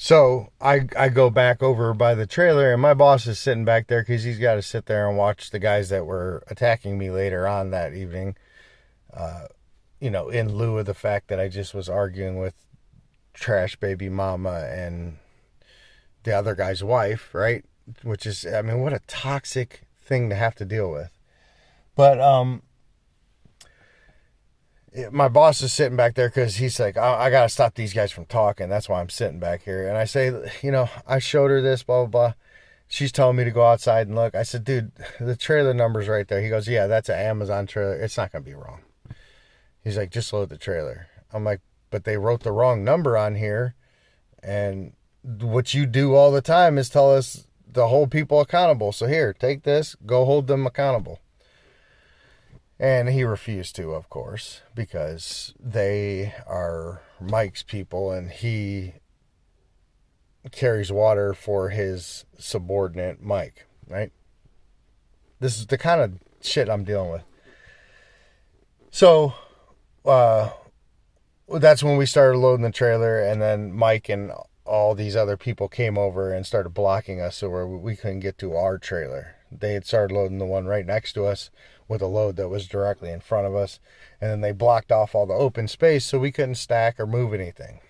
So I go back over by the trailer, and my boss is sitting back there because he's got to sit there and watch the guys that were attacking me later on that evening. In lieu of the fact that I just was arguing with trash baby mama and the other guy's wife, right? Which is, I mean, what a toxic thing to have to deal with. But my boss is sitting back there because he's like, I got to stop these guys from talking. That's why I'm sitting back here. And I say, I showed her this, blah, blah, blah. She's telling me to go outside and look. I said, dude, the trailer number's right there. He goes, yeah, that's an Amazon trailer. It's not going to be wrong. He's like, just load the trailer. I'm like, but they wrote the wrong number on here. And what you do all the time is tell us to hold people accountable. So here, take this, go hold them accountable. And he refused to, of course, because they are Mike's people and he carries water for his subordinate, Mike, right? This is the kind of shit I'm dealing with. So, that's when we started loading the trailer, and then Mike and all these other people came over and started blocking us so we couldn't get to our trailer. They had started loading the one right next to us with a load that was directly in front of us, and then they blocked off all the open space so we couldn't stack or move anything.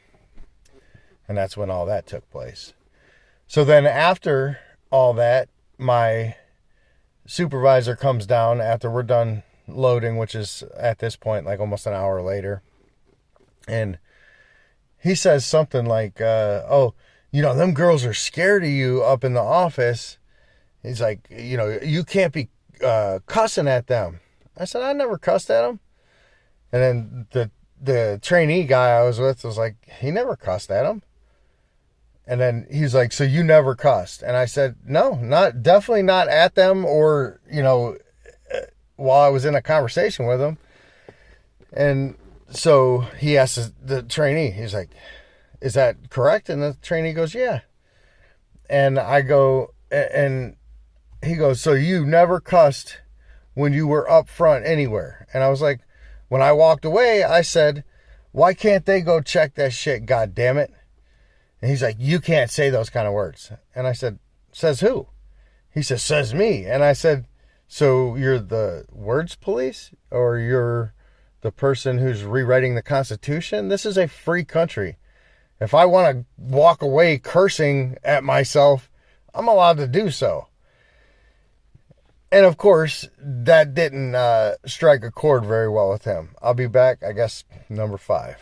And that's when all that took place. So then after all that, my supervisor comes down after we're done loading, which is at this point like almost an hour later, and he says something like, them girls are scared of you up in the office. He's like, you can't be cussing at them. I said, I never cussed at them. And then the trainee guy I was with was like, he never cussed at him. And then he's like, so you never cussed? And I said, no, definitely not at them or, while I was in a conversation with them. And so he asked the trainee, he's like, is that correct? And the trainee goes, yeah. And I go, and he goes, so you never cussed when you were up front anywhere? And I was like, when I walked away, I said, why can't they go check that shit, God damn it? And he's like, you can't say those kind of words. And I said, says who? He says, says me. And I said, so you're the words police, or you're the person who's rewriting the Constitution? This is a free country. If I want to walk away cursing at myself, I'm allowed to do so. And of course, that didn't strike a chord very well with him. I'll be back, I guess, number 5.